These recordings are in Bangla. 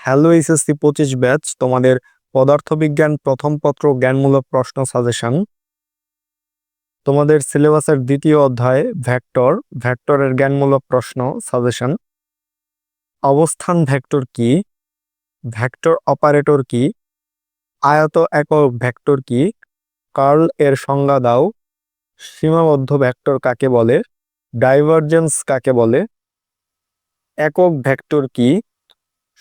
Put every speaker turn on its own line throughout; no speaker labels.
হ্যালো এইচএসসি 25 ব্যাচ তোমাদের পদার্থবিজ্ঞান প্রথম পত্র জ্ঞানমূলক প্রশ্ন সাজেশন। তোমাদের সিলেবাসের দ্বিতীয় অধ্যায় ভেক্টরের জ্ঞানমূলক প্রশ্ন সাজেশন। অবস্থান ভেক্টর কি, ভেক্টর অপারেটর কি, আয়ত একক ভেক্টর কি, কার্ল এর সংজ্ঞা দাও, সীমাবদ্ধ ভেক্টর কাকে বলে, ডাইভারজেন্স কাকে বলে, একক ভেক্টর কি,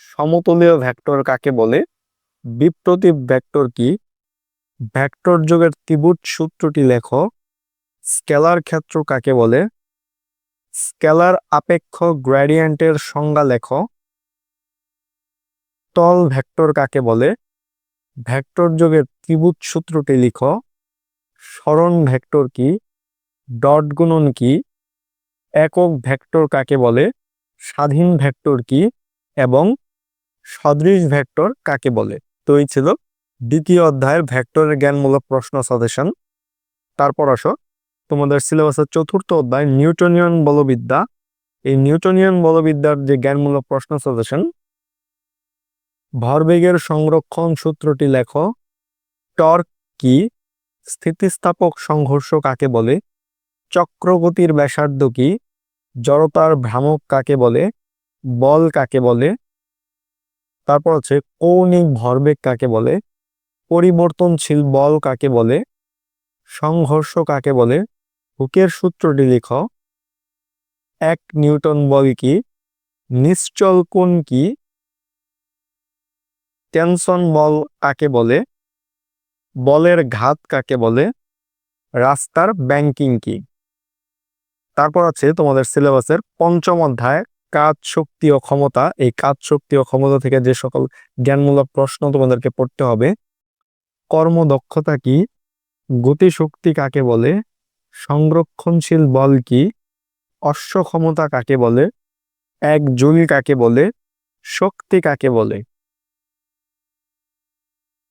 সমতলীয় ভেক্টর কাকে বলে, বিপ্রতীপ ভেক্টর কি, ভেক্টর যোগের ত্রিভুজ সূত্রটি লেখো, স্কেলার ক্ষেত্র কাকে বলে, স্কেলার আপেক্ষ গ্রেডিয়েন্টের সংজ্ঞা লেখো, তল ভেক্টর কাকে বলে, ভেক্টর যোগের ত্রিভুজ সূত্রটি লিখো, সরণ ভেক্টর কি, ডট গুণন কি, একক ভেক্টর কাকে বলে, স্বাধীন ভেক্টর কি এবং সদৃশ ভেক্টর কাকে বলে। তো এই ছিল দ্বিতীয় অধ্যায়ের ভেক্টরের জ্ঞানমূলক প্রশ্ন সাজেশন। তারপর আসো তোমাদের সিলেবাসের চতুর্থ অধ্যায় নিউটনিয়ান বলবিদ্যা। এই নিউটনিয়ান বলবিদ্যার যে জ্ঞানমূলক প্রশ্ন সাজেশন। ভরবেগের সংরক্ষণ সূত্রটি লেখো, টর্ক কি, স্থিতিস্থাপক সংঘর্ষ কাকে বলে, চক্রগতির ব্যাসার্ধ কি, জড়তার ভ্রামক কাকে বলে, বল কাকে বলে, তারপর হচ্ছে কৌণিক ভরবেগ কাকে বলে, পরিবর্তনশীল বল কাকে বলে, সংঘর্ষ কাকে বলে, হুকের সূত্রটি লিখো, এক নিউটন বল কি, নিশ্চল কোণ কি, টেনশন বল কাকে বলে, বলের ঘাত কাকে বলে, রাস্তার ব্যাংকিং কি। তারপর আছে তোমাদের সিলেবাসের পঞ্চম অধ্যায় কাজ শক্তি ও ক্ষমতা। এই কাজ শক্তি ও ক্ষমতা থেকে যে সকল জ্ঞানমূলক প্রশ্ন তোমাদেরকে পড়তে হবে, কর্মদক্ষতা কি, গতিশক্তি কাকে বলে, সংরক্ষণশীল বল কি, অশ্ব ক্ষমতা কাকে বলে, এক জুল কাকে বলে, শক্তি কাকে বলে,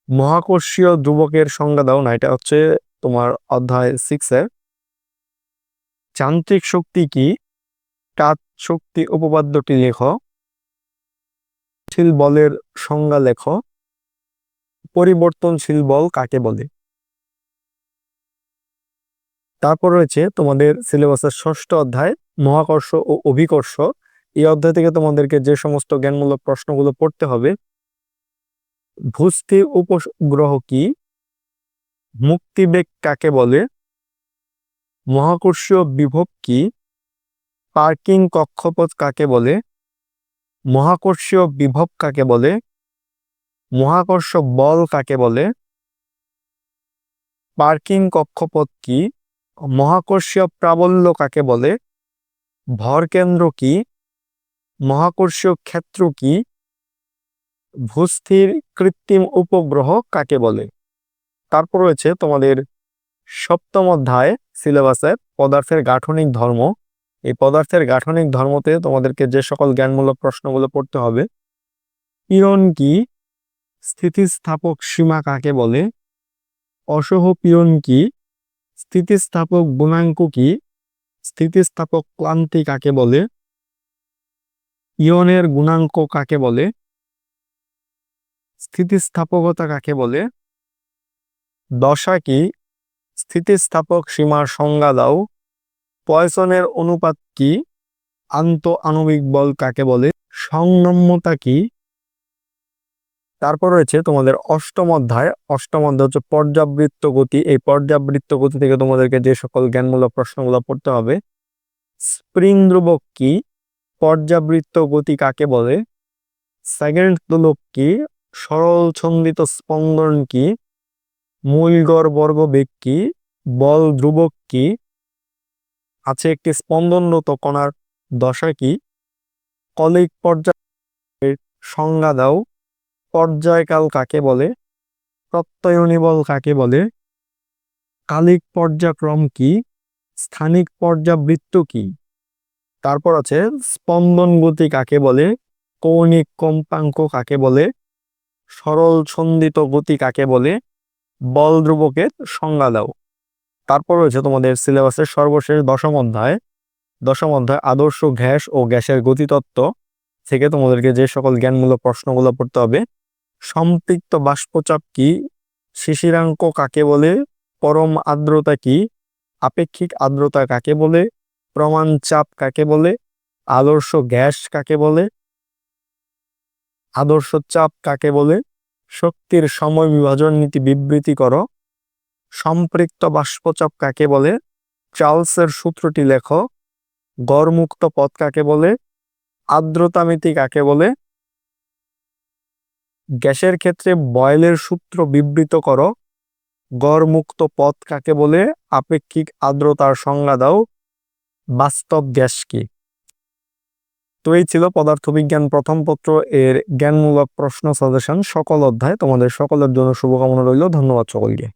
মহাকর্ষীয় ধ্রুবকের সংজ্ঞা দাও না। এটা হচ্ছে তোমার অধ্যায় 6-এর। যান্ত্রিক শক্তি কি, কাজ শক্তি উপপাদ্যটি লেখো, বলের সংজ্ঞা লেখো, পরিবর্তনশীল বল কাকে বলে। তারপর রয়েছে তোমাদের সিলেবাসের ষষ্ঠ অধ্যায় মহাকর্ষ ও অভিকর্ষ। এই অধ্যায় থেকে তোমাদেরকে যে সমস্ত জ্ঞানমূলক প্রশ্নগুলো পড়তে হবে, ভূস্থির উপগ্রহ কি, মুক্তিবেগ কাকে বলে, মহাকর্ষীয় বিভব কি, পার্কিং কক্ষপথ কাকে বলে, মহাকর্ষীয় বিভব কাকে বলে, মহাকর্ষ বল কাকে বলে, পার্কিং কক্ষপথ কি, মহাকর্ষীয় প্রাবল্য কাকে বলে, ভরকেন্দ্র কি, মহাকর্ষীয় ক্ষেত্র কি, ভূস্থির কৃত্রিম উপগ্রহ কাকে বলে। তারপর রয়েছে তোমাদের সপ্তম অধ্যায় সিলেবাসের পদার্থের গাঠনিক ধর্ম। এই পদার্থের গাঠনিক ধর্মতে তোমাদেরকে যে সকল জ্ঞানমূলক প্রশ্নগুলো পড়তে হবে, পীড়ন কি, স্থিতিস্থাপক সীমা কাকে বলে, অসহ পীড়ন কি, স্থিতিস্থাপক গুণাঙ্ক কি, স্থিতিস্থাপক ক্লান্তি কাকে বলে, ইয়নের গুণাঙ্ক কাকে বলে, স্থিতিস্থাপকতা কাকে বলে, দশা কি, স্থিতিস্থাপক সীমার সংজ্ঞা দাও, পয়সনের অনুপাত কি, আন্তঃআণবিক বল কাকে বলে, সংনম্যতা কি। তারপর রয়েছে তোমাদের অষ্টম অধ্যায় হচ্ছে পর্যাবৃত্ত গতি। এই পর্যাবৃত্ত গতি থেকে তোমাদেরকে যে সকল জ্ঞানমূলক প্রশ্নগুলো পড়তে হবে, স্প্রিং ধ্রুবক কি, পর্যাবৃত্ত গতি কাকে বলে, সেকেন্ড দোলক কি, সরল ছন্দিত স্পন্দন কি, মূল গড় বর্গ বেগ কি, বল ধ্রুবক কি, আছে একটি স্পন্দনরত কণার দশা কি, কলিক পর্যায়ের সংজ্ঞা দাও, পর্যায়কাল কাকে বলে, প্রত্যয়নী বল কাকে বলে, কালিক পর্যায়ক্রম কি, স্থানিক পর্যাবৃত্ত কি। তারপর আছে স্পন্দন গতি কাকে বলে, কৌণিক কম্পাঙ্ক কাকে বলে, সরল ছন্দিত গতি কাকে বলে, বল ধ্রুবকের সংজ্ঞা দাও। তারপর রয়েছে তোমাদের সিলেবাসের সর্বশেষ দশম অধ্যায় আদর্শ গ্যাস ও গ্যাসের গতিতত্ত্ব। থেকে তোমাদেরকে যে সকল জ্ঞানমূলক প্রশ্নগুলো পড়তে হবে। সম্পৃক্ত বাষ্পচাপ কি, শিশিরাঙ্ক কাকে বলে, পরম আর্দ্রতা কি, আপেক্ষিক আর্দ্রতা কাকে বলে, প্রমাণ চাপ কাকে বলে, আদর্শ গ্যাস কাকে বলে, আদর্শ চাপ কাকে বলে, শক্তির সময় বিভাজন নীতি বিবৃতি করো, সম্পৃক্ত বাষ্পচাপ কাকে বলে, চার্লসের সূত্রটি লেখো, গড়মুক্ত পথ কাকে বলে, আর্দ্রতা মিতি কাকে বলে, গ্যাসের ক্ষেত্রে বয়েলের সূত্র বিবৃত করো, গড়মুক্ত পথ কাকে বলে, আপেক্ষিক আর্দ্রতার সংজ্ঞা দাও, বাস্তব গ্যাস কি। তো এই ছিল পদার্থবিজ্ঞান প্রথম পত্র এর জ্ঞানমূলক প্রশ্ন সাজেশন সকল অধ্যায়। তোমাদের সকলের জন্য শুভকামনা রইল। ধন্যবাদ সকলকে।